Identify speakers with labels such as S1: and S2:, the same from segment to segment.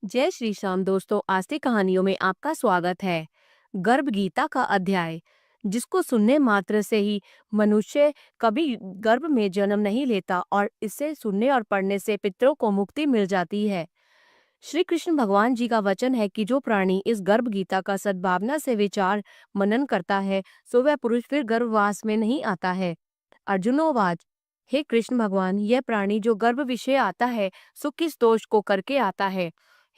S1: जय श्री श्याम दोस्तों, आस्तिक कहानियों में आपका स्वागत है। गर्भ गीता का अध्याय, जिसको सुनने मात्र से ही मनुष्य कभी गर्भ में जन्म नहीं लेता और इसे सुनने और पढ़ने से पितरों को मुक्ति मिल जाती है। श्री कृष्ण भगवान जी का वचन है कि जो प्राणी इस गर्भ गीता का सद्भावना से विचार मनन करता है, सो वह पुरुष फिर गर्भवास में नहीं आता है। अर्जुनोवाच, हे कृष्ण भगवान, यह प्राणी जो गर्भ विषय आता है, सो किस दोष को करके आता है?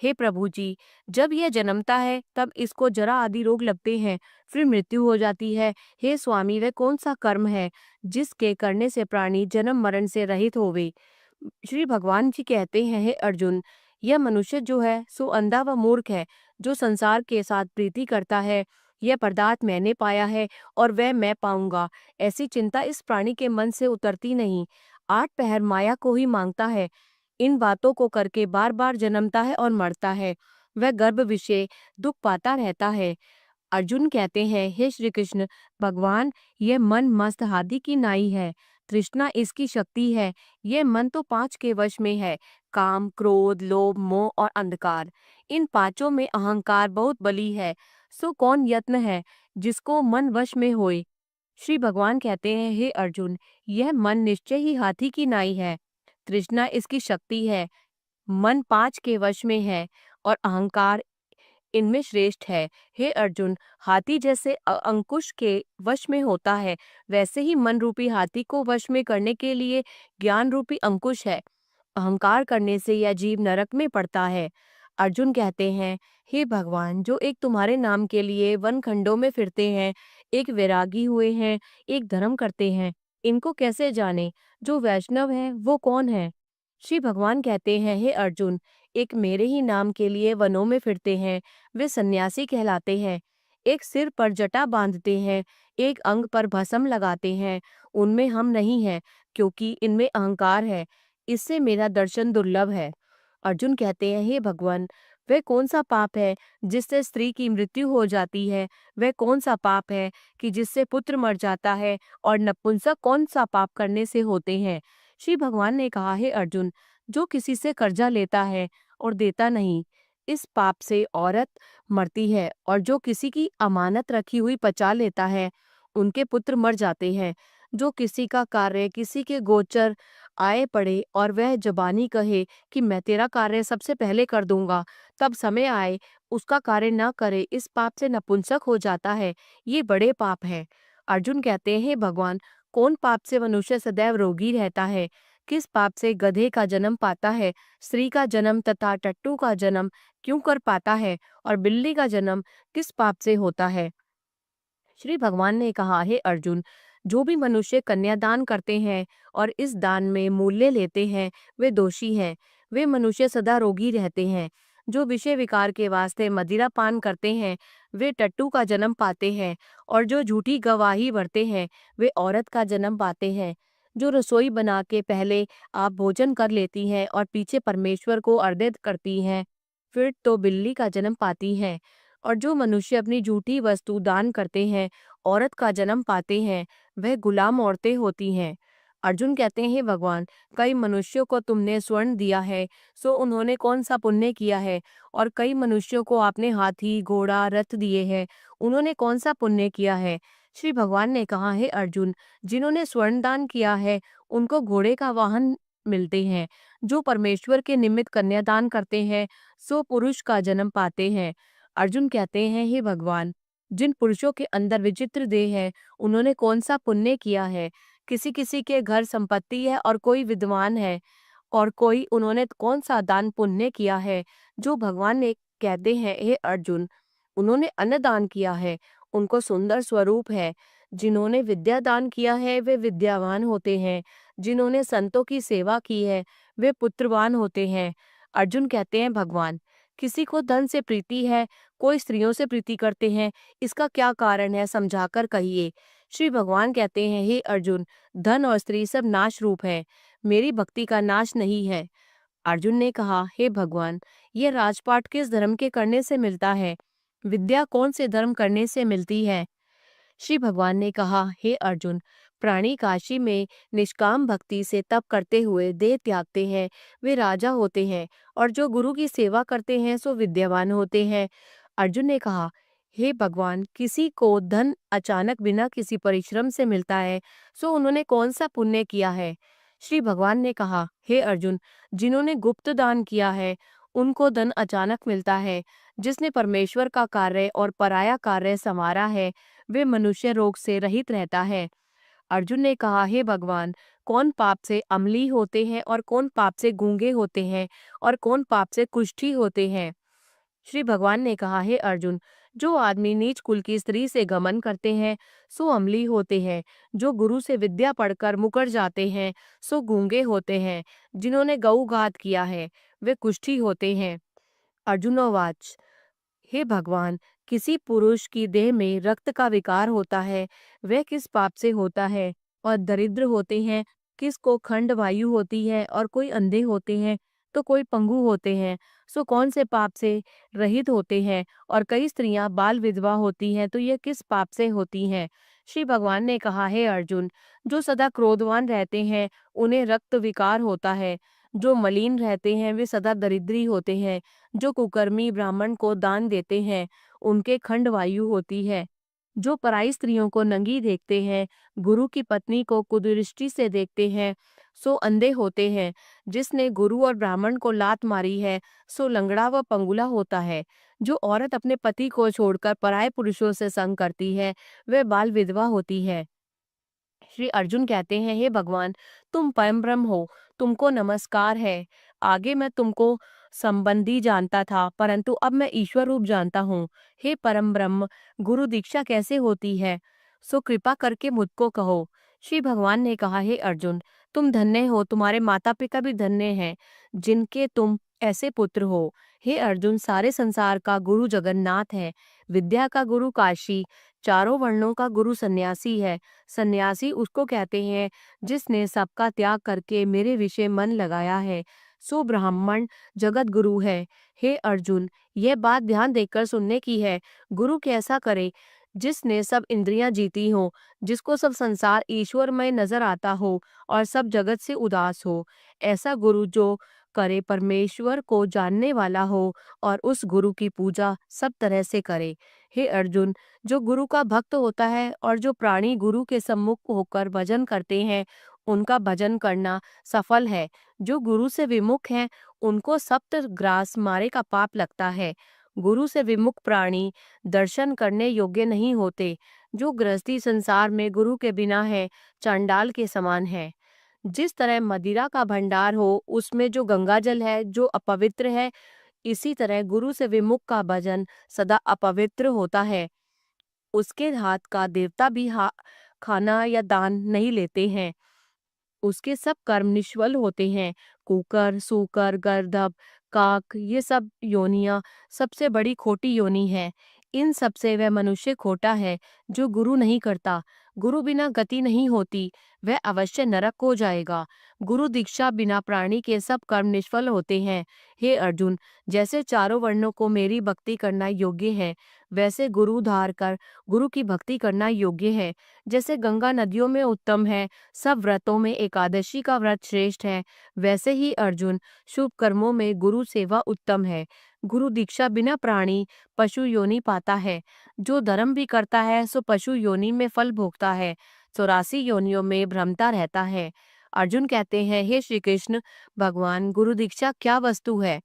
S1: हे प्रभु जी, जब यह जन्मता है तब इसको जरा आदि रोग लगते हैं, फिर मृत्यु हो जाती है। हे स्वामी, वह कौन सा कर्म है जिसके करने से प्राणी जन्म मरण से रहित होवे? श्री भगवान जी कहते हैं, हे अर्जुन, यह मनुष्य जो है सो अंधा व मूर्ख है, जो संसार के साथ प्रीति करता है। यह पदार्थ मैंने पाया है और वह मैं पाऊंगा, ऐसी चिंता इस प्राणी के मन से उतरती नहीं। आठ पहर माया को ही मांगता है, इन बातों को करके बार बार जन्मता है और मरता है। वह गर्भ विषय दुख पाता रहता है। अर्जुन कहते हैं, हे श्री कृष्ण भगवान, यह मन मस्त हाथी की नाई है। तृष्णा इसकी शक्ति है। यह मन तो पांच के वश में है, काम, क्रोध, लोभ, मोह और अंधकार। इन पांचों में अहंकार बहुत बली है। सो कौन यत्न है जिसको मन वश में होए? श्री भगवान कहते हैं, हे अर्जुन, यह मन निश्चय ही हाथी की नाई है। तृष्णा इसकी शक्ति है। मन पांच के वश में है और अहंकार इनमें श्रेष्ठ है। हे अर्जुन, हाथी जैसे अंकुश के वश में होता है, वैसे ही मन रूपी हाथी को वश में करने के लिए ज्ञान रूपी अंकुश है। अहंकार करने से यह जीव नरक में पड़ता है। अर्जुन कहते हैं, हे भगवान, जो एक तुम्हारे नाम के लिए वन खंडों में फिरते हैं, एक वैरागी हुए हैं, एक धर्म करते हैं, इनको कैसे जाने? जो वैष्णव है वो कौन है? श्री भगवान कहते हैं, हे अर्जुन, एक मेरे ही नाम के लिए वनों में फिरते हैं, वे सन्यासी कहलाते हैं। एक सिर पर जटा बांधते हैं, एक अंग पर भस्म लगाते हैं, उनमें हम नहीं हैं, क्योंकि इनमें अहंकार है। इससे मेरा दर्शन दुर्लभ है। अर्जुन कहते हैं, हे भगवान, वह कौन सा पाप है जिससे स्त्री की मृत्यु हो जाती है? वह कौन सा पाप है कि जिससे पुत्र मर जाता है? और नपुंसक कौन सा पाप करने से होते हैं? श्री भगवान ने कहा, हे अर्जुन, जो किसी से कर्जा लेता है और देता नहीं, इस पाप से औरत मरती है। और जो किसी की अमानत रखी हुई पचा लेता है, उनके पुत्र मर जाते हैं। जो किसी का कार्य किसी के गोचर आए पड़े और वह जबानी कहे कि मैं तेरा कार्य सबसे पहले कर दूंगा, तब समय आए उसका कार्य न करे, इस पाप से नपुंसक हो जाता है। ये बड़े पाप हैं। अर्जुन कहते हैं, "हे भगवान, कौन पाप से मनुष्य सदैव रोगी रहता है? किस पाप से गधे का जन्म पाता है? स्त्री का जन्म तथा टट्टू का जन्म क्यों कर पाता है? और बिल्ली का जन्म किस पाप से होता है?" श्री भगवान ने कहा, हे अर्जुन, जो भी मनुष्य कन्यादान करते हैं और इस दान में मूल्य लेते हैं, वे दोषी हैं। वे मनुष्य सदा रोगी रहते हैं। जो विषय विकार के वास्ते मदिरा पान करते हैं, वे टट्टू का जन्म पाते हैं। और जो झूठी गवाही भरते हैं, वे औरत का जन्म पाते हैं। जो रसोई बना के पहले आप भोजन कर लेती हैं और पीछे परमेश्वर को अर्पित करती हैं, फिर तो बिल्ली का जन्म पाती हैं। और जो मनुष्य अपनी झूठी वस्तु दान करते हैं, औरत का जन्म पाते हैं, वह गुलाम औरतें होती हैं। अर्जुन कहते हैं, हे भगवान, कई मनुष्यों को तुमने स्वर्ण दिया है, सो उन्होंने कौन सा पुण्य किया है? और कई मनुष्यों को आपने हाथी, घोड़ा, रथ दिए हैं, उन्होंने कौन सा पुण्य किया है? श्री भगवान ने कहा, हे अर्जुन, जिन्होंने स्वर्ण दान किया है, उनको घोड़े का वाहन मिलते हैं। जो परमेश्वर के निमित्त कन्यादान करते हैं, सो पुरुष का जन्म पाते हैं। अर्जुन कहते हैं, हे भगवान, जिन पुरुषों के अंदर विचित्र देह है, उन्होंने कौन सा पुण्य किया है? किसी किसी के घर संपत्ति है और कोई विद्वान है, और कोई उन्होंने कौन सा दान पुण्य किया है? जो भगवान ने कहते हैं, हे अर्जुन, उन्होंने अन्न दान किया है, उनको सुंदर स्वरूप है। जिन्होंने विद्या दान किया है, वे विद्यावान होते हैं। जिन्होंने संतों की सेवा की है, वे पुत्रवान होते हैं। अर्जुन कहते हैं, भगवान, किसी को धन से प्रीति है, कोई स्त्रियों से प्रीति करते हैं, इसका क्या कारण है, समझाकर कहिए। श्री भगवान कहते हैं, हे अर्जुन, धन और स्त्री सब नाश रूप है, मेरी भक्ति का नाश नहीं है। अर्जुन ने कहा, हे भगवान, ये राजपाट किस धर्म के करने से मिलता है? विद्या कौन से धर्म करने से मिलती है? श्री भगवान ने कहा, हे अर्जुन, प्राणी काशी में निष्काम भक्ति से तप करते हुए देह त्यागते हैं, वे राजा होते हैं, और जो गुरु की सेवा करते हैं सो विद्यावान होते हैं। अर्जुन ने कहा, हे भगवान, किसी को धन अचानक बिना किसी परिश्रम से मिलता है, सो उन्होंने कौन सा पुण्य किया है? श्री भगवान ने कहा, हे अर्जुन, जिन्होंने गुप्त दान किया है उनको धन अचानक मिलता है। जिसने परमेश्वर का कार्य और पराया कार्य संवारा है, वे मनुष्य रोग से रहित रहता है। अर्जुन ने कहा, हे भगवान, कौन पाप से अम्ली होते हैं और कौन पाप से गूंगे होते हैं और कौन पाप से कुष्ठी होते हैं? श्री भगवान ने कहा, हे अर्जुन, जो आदमी नीच कुल की स्त्री से गमन करते हैं सो अम्ली होते हैं। जो गुरु से विद्या पढ़कर मुकर जाते हैं सो गूंगे होते हैं। जिन्होंने गौघात किया है वे कुष्ठी होते हैं। अर्जुनोवाच, हे भगवान, किसी पुरुष की देह में रक्त का विकार होता है, वह किस पाप से होता है? और दरिद्र होते हैं, किसको खंड वायु होती है, और कोई अंधे होते हैं तो कोई पंगु होते हैं, सो कौन से पाप से रहित होते हैं? और कई स्त्रियां बाल विधवा होती हैं तो ये किस पाप से होती हैं? श्री भगवान ने कहा, हे अर्जुन, जो सदा क्रोधवान रहते हैं उन्हें रक्त विकार होता है। जो मलिन रहते हैं वे सदा दरिद्री होते हैं। जो कुकर्मी ब्राह्मण को दान देते हैं उनके खंड वायु होती है। जो पराई स्त्रियों को नंगी देखते हैं, गुरु की पत्नी को कुदृष्टि से देखते हैं, सो अंधे होते हैं। जिसने गुरु और ब्राह्मण को लात मारी है सो लंगड़ा व पंगुला होता है। जो औरत अपने पति को छोड़कर पराये पुरुषों से संग करती है वह बाल विधवा होती है। श्री अर्जुन कहते हैं, हे भगवान, तुम परम ब्रह्म हो, तुमको नमस्कार है। आगे मैं तुमको संबंधी जानता था, परंतु अब मैं ईश्वर रूप जानता हूँ। हे परम ब्रह्म, गुरु दीक्षा कैसे होती है? सो कृपा करके मुझको कहो। श्री भगवान ने कहा, हे अर्जुन, तुम धन्य हो, तुम्हारे माता पिता भी धन्य हैं, जिनके तुम ऐसे पुत्र हो। हे अर्जुन, सारे संसार का गुरु जगन्नाथ है। विद्या का गुरु काशी, चारों वर्णों का गुरु सन्यासी है। सन्यासी उसको कहते हैं जिसने सबका त्याग करके मेरे विषय मन लगाया है, सो ब्राह्मण जगत गुरु है। हे अर्जुन, यह बात ध्यान देकर सुनने की है। गुरु कैसा करे? जिसने सब इंद्रियां जीती हो, जिसको सब संसार ईश्वरमय नजर आता हो और सब जगत से उदास हो। ऐसा गुरु जो करे परमेश्वर को जानने वाला हो और उस गुरु की पूजा सब तरह से करे। हे अर्जुन, जो गुरु का भक्त होता है और जो प्राणी गुरु के सम्मुख होकर भजन करते हैं उनका भजन करना सफल है। जो गुरु से विमुख हैं उनको सप्त ग्रास मारे का पाप लगता है। गुरु से विमुख प्राणी दर्शन करने योग्य नहीं होते। जो गृहस्थी संसार में गुरु के बिना है चांडाल के समान है। जिस तरह मदिरा का भंडार हो उसमें जो गंगाजल है जो अपवित्र है, इसी तरह गुरु से विमुख का भजन सदा अपवित्र होता है। उसके हाथ का देवता भी खाना या दान नहीं लेते हैं। उसके सब कर्म निष्फल होते हैं। कुकर, सूकर, गर्दभ, काक, ये सब योनियां सबसे बड़ी खोटी योनि है। इन सब से वह मनुष्य खोटा है जो गुरु नहीं करता। गुरु बिना गति नहीं होती, वह अवश्य नरक को जाएगा। गुरु दीक्षा बिना प्राणी के सब कर्म निष्फल होते हैं। हे अर्जुन, जैसे चारों वर्णों को मेरी भक्ति करना योग्य है, वैसे गुरु धार कर गुरु की भक्ति करना योग्य है। जैसे गंगा नदियों में उत्तम है, सब व्रतों में एकादशी का व्रत श्रेष्ठ है, वैसे ही अर्जुन शुभ कर्मों में गुरु सेवा उत्तम है। गुरु दीक्षा बिना प्राणी पशु योनि पाता है। जो धर्म भी करता है सो पशु योनि में फल भोगता है, 84 योनियों में भ्रमता रहता है। अर्जुन कहते हैं, हे श्री कृष्ण भगवान, गुरु दीक्षा क्या वस्तु है?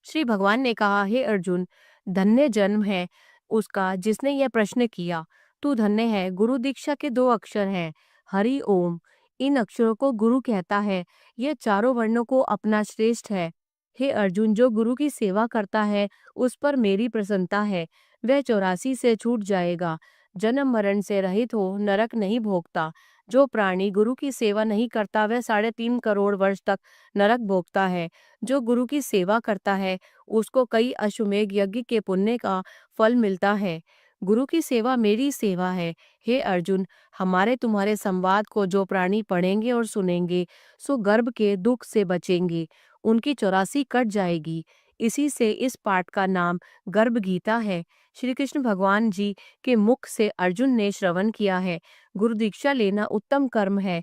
S1: श्री भगवान ने कहा, हे अर्जुन, धन्य जन्म है उसका जिसने यह प्रश्न किया। तू धन्य है। गुरु दीक्षा के 2 अक्षर हैं, हरि ओम। इन अक्षरों को गुरु कहता है। यह चारों वर्णों को अपना श्रेष्ठ है। हे अर्जुन, जो गुरु की सेवा करता है उस पर मेरी प्रसन्नता है। वह 84 से छूट जाएगा, जन्म मरण से रहित हो नरक नहीं भोगता। जो प्राणी गुरु की सेवा नहीं करता वह 3.5 करोड़ वर्ष तक नरक भोगता है। जो गुरु की सेवा करता है उसको कई अश्वमेघ यज्ञ के पुण्य का फल मिलता है। गुरु की सेवा मेरी सेवा है। हे अर्जुन, हमारे तुम्हारे संवाद को जो प्राणी पढ़ेंगे और सुनेंगे सो गर्भ के दुख से बचेंगे, उनकी 84 कट जाएगी। इसी से इस पाठ का नाम गर्भ गीता है। श्री कृष्ण भगवान जी के मुख से अर्जुन ने श्रवण किया है। गुरु दीक्षा लेना उत्तम कर्म है।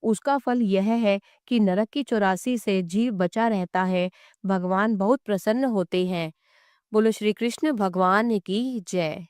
S1: उसका फल यह है कि नरक की 84 से जीव बचा रहता है। भगवान बहुत प्रसन्न होते हैं। बोलो श्री कृष्ण भगवान की जय।